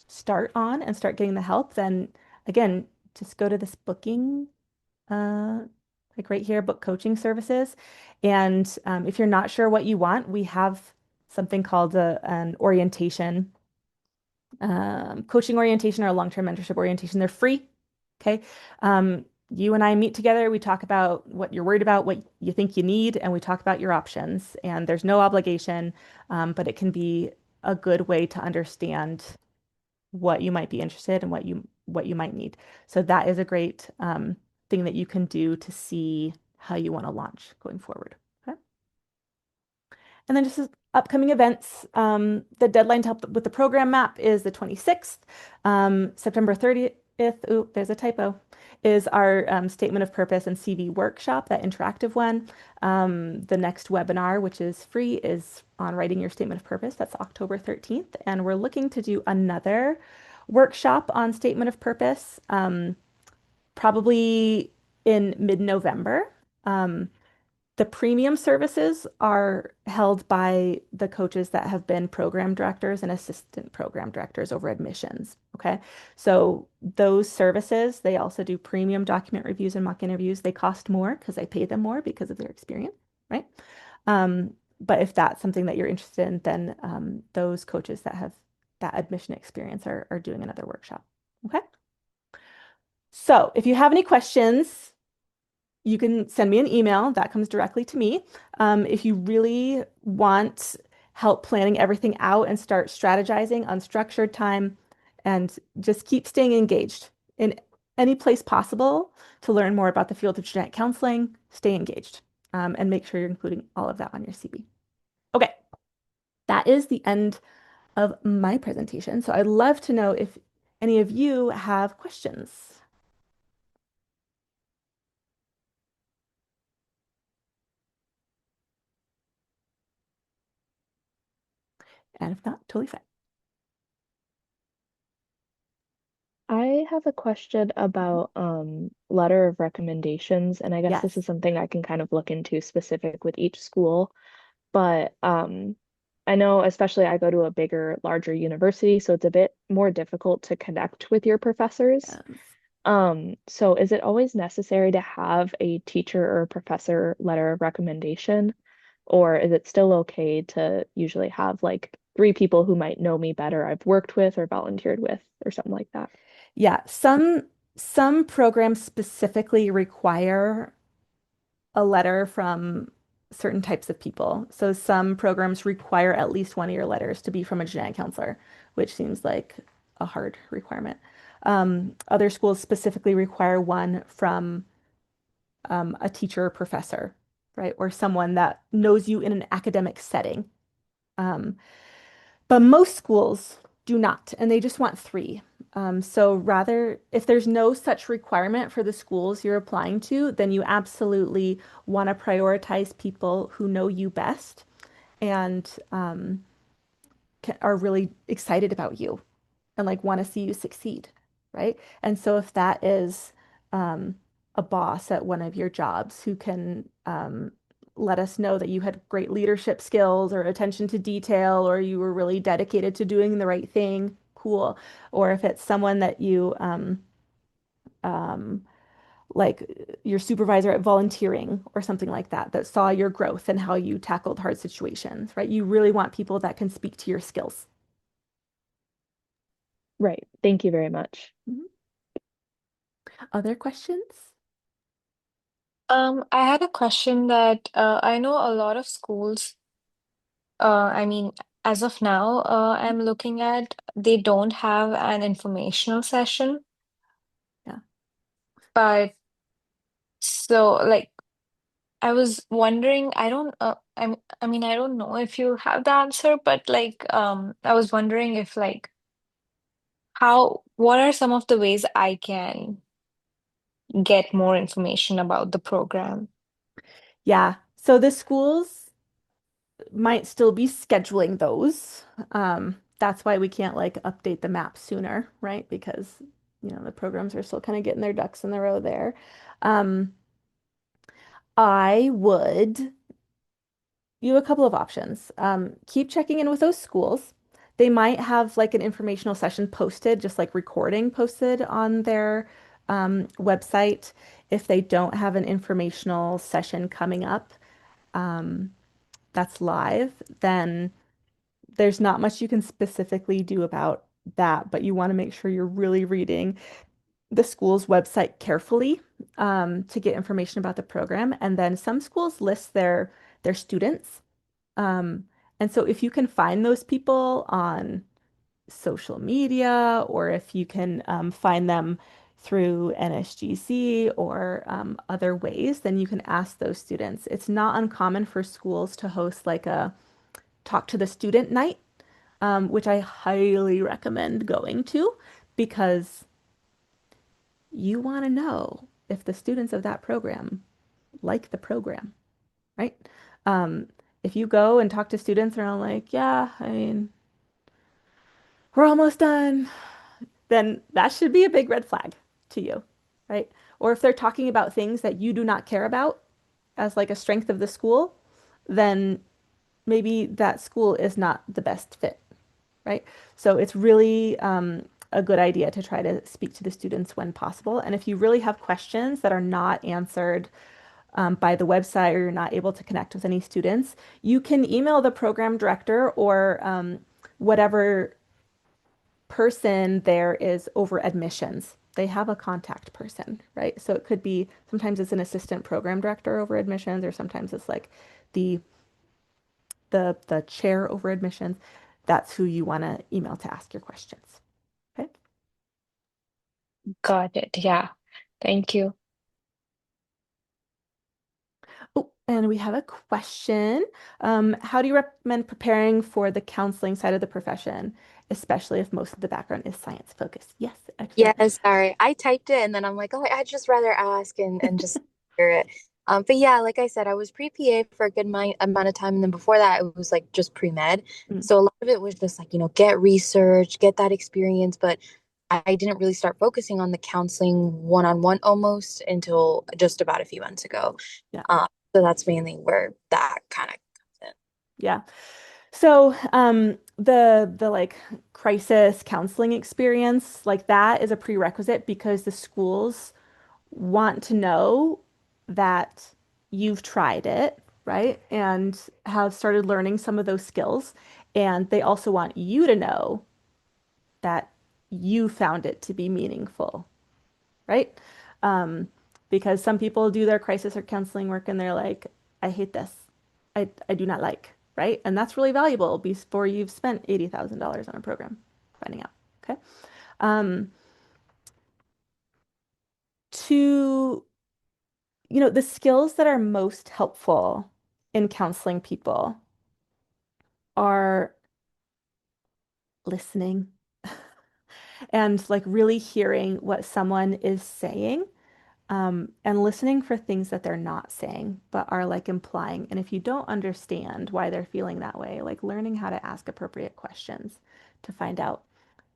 start on and start getting the help, then again, just go to this booking uh, like right here, book coaching services. And if you're not sure what you want, we have something called an orientation, coaching orientation or a long-term mentorship orientation. They're free. Okay. You and I meet together. We talk about what you're worried about, what you think you need, and we talk about your options. And there's no obligation, but it can be a good way to understand what you might be interested in, what you might need. So that is a great thing that you can do to see how you want to launch going forward. Okay. And then just as upcoming events, the deadline to help with the program map is the 26th. September 30th, ooh, there's a typo, is our statement of purpose and CV workshop, that interactive one. The next webinar, which is free, is on writing your statement of purpose. That's October 13th. And we're looking to do another workshop on statement of purpose, probably in mid-November. The premium services are held by the coaches that have been program directors and assistant program directors over admissions. Okay. So those services, they also do premium document reviews and mock interviews. They cost more because I pay them more because of their experience, right? But if that's something that you're interested in, then those coaches that have that admission experience are doing another workshop. Okay. So if you have any questions, you can send me an email that comes directly to me. If you really want help planning everything out and start strategizing unstructured time and just keep staying engaged in any place possible to learn more about the field of genetic counseling, stay engaged and make sure you're including all of that on your CV. Okay, that is the end of my presentation. So I'd love to know if any of you have questions. And if not, totally fine. I have a question about letter of recommendations, and I guess this Yes. is something I can kind of look into specific with each school. But I know, especially I go to a bigger, larger university, so it's a bit more difficult to connect with your professors. So is it always necessary to have a teacher or professor letter of recommendation, or is it still okay to usually have like three people who might know me better I've worked with or volunteered with or something like that? Yeah, some programs specifically require a letter from certain types of people. So some programs require at least one of your letters to be from a genetic counselor, which seems like a hard requirement. Other schools specifically require one from a teacher or professor, right? Or someone that knows you in an academic setting. Um, but most schools do not, and they just want three. So rather, if there's no such requirement for the schools you're applying to, then you absolutely want to prioritize people who know you best and are really excited about you and like want to see you succeed, right? And so if that is um, a boss at one of your jobs who can let us know that you had great leadership skills or attention to detail or you were really dedicated to doing the right thing, cool. Or if it's someone that you um, like your supervisor at volunteering or something like that, that saw your growth and how you tackled hard situations, right? You really want people that can speak to your skills. Right. Thank you very much. Mhm. Other questions? I had a question that I know a lot of schools, I mean, as of now, I'm looking at they don't have an informational session, Yeah. but so like I was wondering, I mean, I don't know if you have the answer, but like I was wondering if like what are some of the ways I can get more information about the program? Yeah. So the schools might still be scheduling those. That's why we can't like update the map sooner, right? Because, the programs are still kind of getting their ducks in the row there. Um, I would you have a couple of options. Keep checking in with those schools. They might have like an informational session posted, just like recording posted on their website. If they don't have an informational session coming up, um, that's live, then there's not much you can specifically do about that, but you want to make sure you're really reading the school's website carefully to get information about the program. And then some schools list their students. Um, and so if you can find those people on social media or if you can find them through NSGC or other ways, then you can ask those students. It's not uncommon for schools to host like a talk to the student night, which I highly recommend going to because you want to know if the students of that program like the program, right? Um, if you go and talk to students and are like, yeah, I mean, we're almost done, then that should be a big red flag to you, right? Or if they're talking about things that you do not care about as like a strength of the school, then maybe that school is not the best fit, right? So it's really a good idea to try to speak to the students when possible. And if you really have questions that are not answered by the website or you're not able to connect with any students, you can email the program director or whatever person there is over admissions. They have a contact person, right? So it could be sometimes it's an assistant program director over admissions, or sometimes it's like the the chair over admissions. That's who you want to email to ask your questions. Okay. Got it. Yeah. Thank you. Oh, and we have a question. How do you recommend preparing for the counseling side of the profession, especially if most of the background is science focused? Yes, excellent. Yeah, sorry. I typed it and then I'm like, oh, I'd just rather ask and just hear it. But yeah, like I said, I was pre-PA for a good amount of time. And then before that, it was like just pre-med. Mm, So a lot of it was just like, get research, get that experience. But I didn't really start focusing on the counseling one-on-one almost until just about a few months ago. yeah, So that's mainly where that kind of comes in. yeah. So the like crisis counseling experience, like that is a prerequisite because the schools want to know that you've tried it, right? And have started learning some of those skills. And they also want you to know that you found it to be meaningful, right? Um, because some people do their crisis or counseling work and they're like, I hate this. I do not like, right? And that's really valuable before you've spent $80,000 on a program finding out. Okay. Um, to, the skills that are most helpful in counseling people are listening and like really hearing what someone is saying, and listening for things that they're not saying, but are like implying. And if you don't understand why they're feeling that way, like learning how to ask appropriate questions to find out.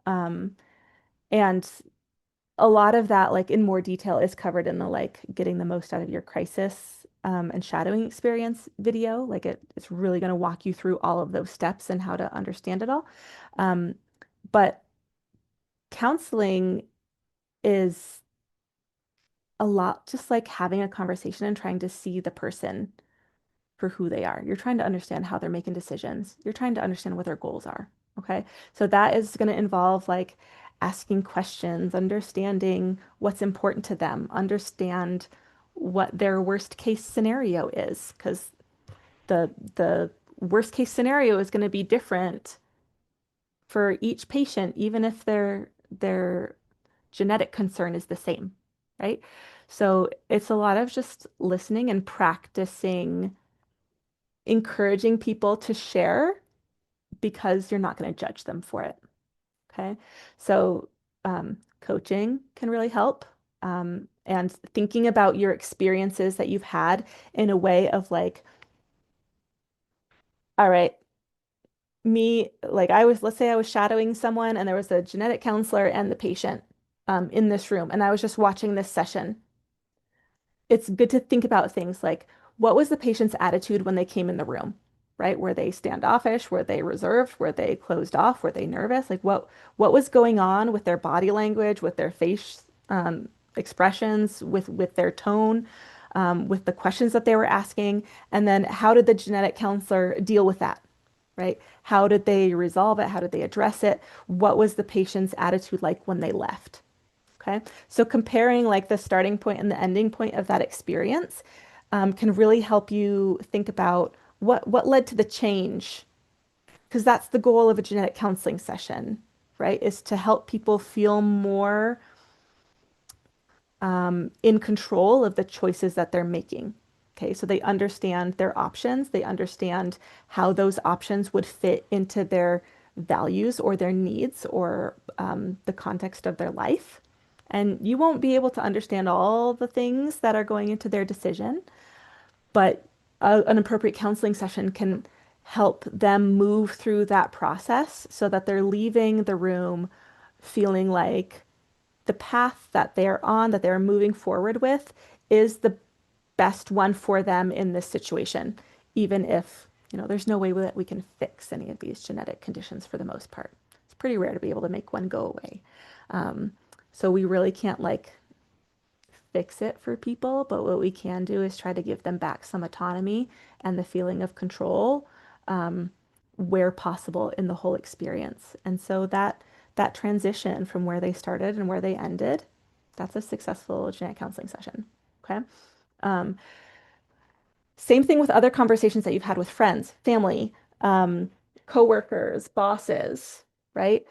Um, and a lot of that, like in more detail, is covered in the like getting the most out of your crisis and shadowing experience video. Like it's really going to walk you through all of those steps and how to understand it all. Um, but counseling is a lot just like having a conversation and trying to see the person for who they are. You're trying to understand how they're making decisions. You're trying to understand what their goals are. Okay. So that is going to involve like asking questions, understanding what's important to them, understand what their worst case scenario is, because the worst case scenario is going to be different for each patient, even if their genetic concern is the same, right? So it's a lot of just listening and practicing encouraging people to share because you're not going to judge them for it. Okay. So, coaching can really help. And thinking about your experiences that you've had in a way of like, all right, me, like let's say I was shadowing someone and there was a genetic counselor and the patient in this room, and I was just watching this session. It's good to think about things like what was the patient's attitude when they came in the room, right? Were they standoffish? Were they reserved? Were they closed off? Were they nervous? Like what was going on with their body language, with their face expressions, with their tone, with the questions that they were asking, and then how did the genetic counselor deal with that? Right? How did they resolve it? How did they address it? What was the patient's attitude like when they left? Okay. So comparing like the starting point and the ending point of that experience can really help you think about what led to the change, because that's the goal of a genetic counseling session, right? Is to help people feel more in control of the choices that they're making. Okay, so they understand their options, they understand how those options would fit into their values or their needs or the context of their life. And you won't be able to understand all the things that are going into their decision, but an appropriate counseling session can help them move through that process so that they're leaving the room feeling like the path that they're on, that they're moving forward with, is the best one for them in this situation, even if, there's no way that we can fix any of these genetic conditions for the most part. It's pretty rare to be able to make one go away. Um, so we really can't like fix it for people, but what we can do is try to give them back some autonomy and the feeling of control where possible in the whole experience. And so that transition from where they started and where they ended, that's a successful genetic counseling session. Okay. Um, Same thing with other conversations that you've had with friends, family, um, coworkers, bosses, right?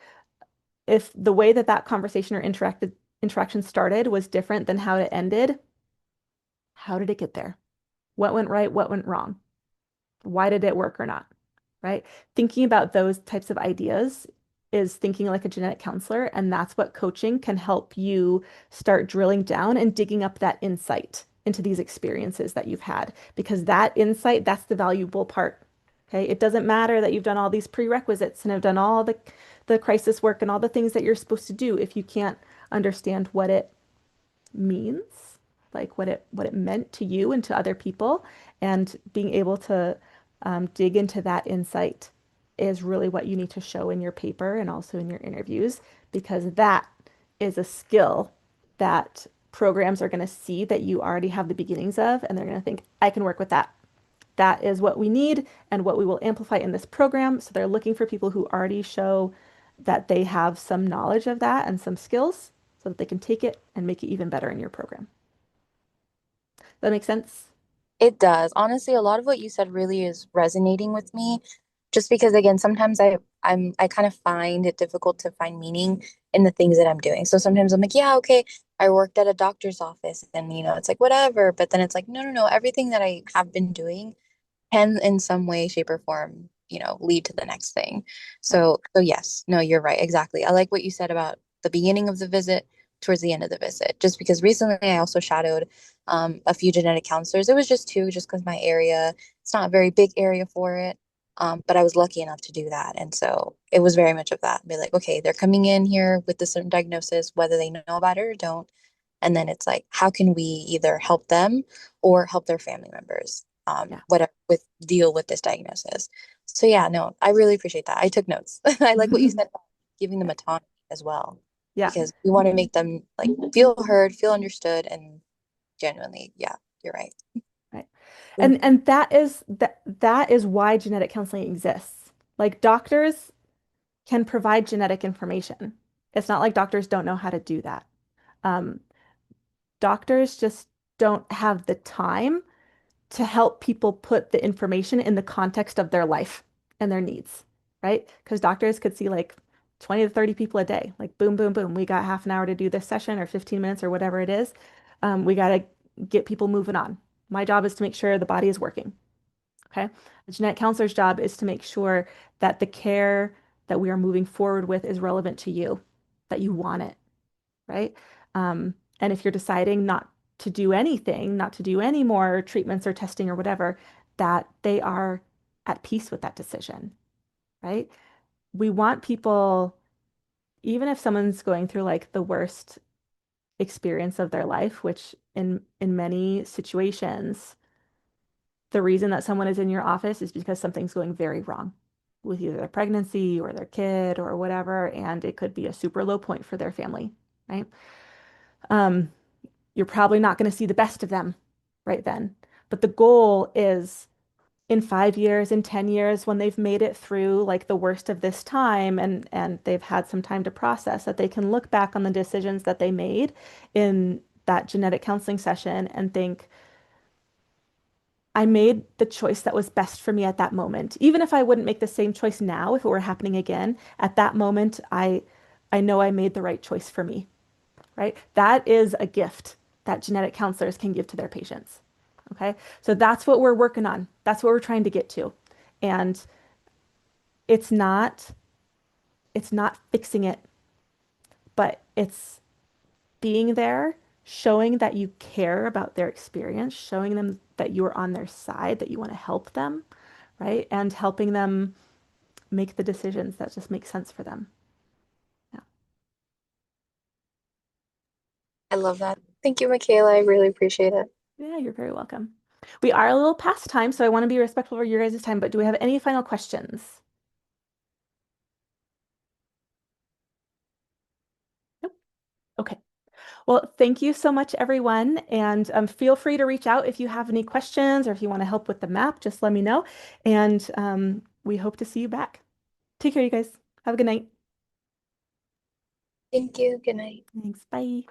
If the way that that conversation or interaction started was different than how it ended, how did it get there? What went right? What went wrong? Why did it work or not? Right? Thinking about those types of ideas is thinking like a genetic counselor, and that's what coaching can help you start drilling down and digging up that insight into these experiences that you've had, because that insight, that's the valuable part. Okay? It doesn't matter that you've done all these prerequisites and have done all the crisis work and all the things that you're supposed to do if you can't understand what it means, like what it meant to you and to other people, and being able to dig into that insight is really what you need to show in your paper and also in your interviews, because that is a skill that programs are going to see that you already have the beginnings of, and they're going to think, I can work with that. That is what we need and what we will amplify in this program. So they're looking for people who already show that they have some knowledge of that and some skills so that they can take it and make it even better in your program. Does that make sense? It does. Honestly, a lot of what you said really is resonating with me. Just because again, sometimes I kind of find it difficult to find meaning in the things that I'm doing. So sometimes I'm like, yeah, okay, I worked at a doctor's office and it's like whatever, but then it's like, no, no, no, everything that I have been doing can in some way, shape, or form, lead to the next thing. Right. So yes, no, you're right. Exactly. I like what you said about the beginning of the visit towards the end of the visit, just because recently I also shadowed a few genetic counselors. It was just two, just because my area, it's not a very big area for it. But I was lucky enough to do that. And so it was very much of that. Be like, okay, they're coming in here with a certain diagnosis, whether they know about it or don't. And then it's like, how can we either help them or help their family members, Yeah. whatever, with deal with this diagnosis. So yeah, no, I really appreciate that. I took notes. I like what you said about giving them autonomy as well, Yeah. because we want to make them like feel heard, feel understood, and genuinely, yeah, you're right. Right. Mm. And that is why genetic counseling exists. Like doctors can provide genetic information. It's not like doctors don't know how to do that. Um, Doctors just don't have the time to help people put the information in the context of their life and their needs, right? Because doctors could see like 20 to 30 people a day, like boom, boom, boom. We got half an hour to do this session or 15 minutes or whatever it is. We got to get people moving on. My job is to make sure the body is working. Okay. The genetic counselor's job is to make sure that the care that we are moving forward with is relevant to you, that you want it, right? And if you're deciding not to do anything, not to do any more treatments or testing or whatever, that they are at peace with that decision, right? We want people, even if someone's going through like the worst experience of their life, which in many situations, the reason that someone is in your office is because something's going very wrong with either their pregnancy or their kid or whatever, and it could be a super low point for their family, right? Um, you're probably not going to see the best of them right then. But the goal is in 5 years, in 10 years, when they've made it through like the worst of this time and they've had some time to process, that they can look back on the decisions that they made in that genetic counseling session and think, I made the choice that was best for me at that moment. Even if I wouldn't make the same choice now, if it were happening again, at that moment, I know I made the right choice for me, right? That is a gift that genetic counselors can give to their patients. Okay. So that's what we're working on. That's what we're trying to get to. And it's not, it's not fixing it, but it's being there, showing that you care about their experience, showing them that you're on their side, that you want to help them, right? And helping them make the decisions that just make sense for them. Yeah. I love that. Thank you, Michaela. I really appreciate it. Yeah, you're very welcome. We are a little past time, so I want to be respectful of your guys' time, but do we have any final questions? Nope. Okay. Well, thank you so much, everyone. And feel free to reach out if you have any questions or if you want to help with the map, just let me know. And we hope to see you back. Take care, you guys. Have a good night. Thank you. Good night. Thanks. Bye.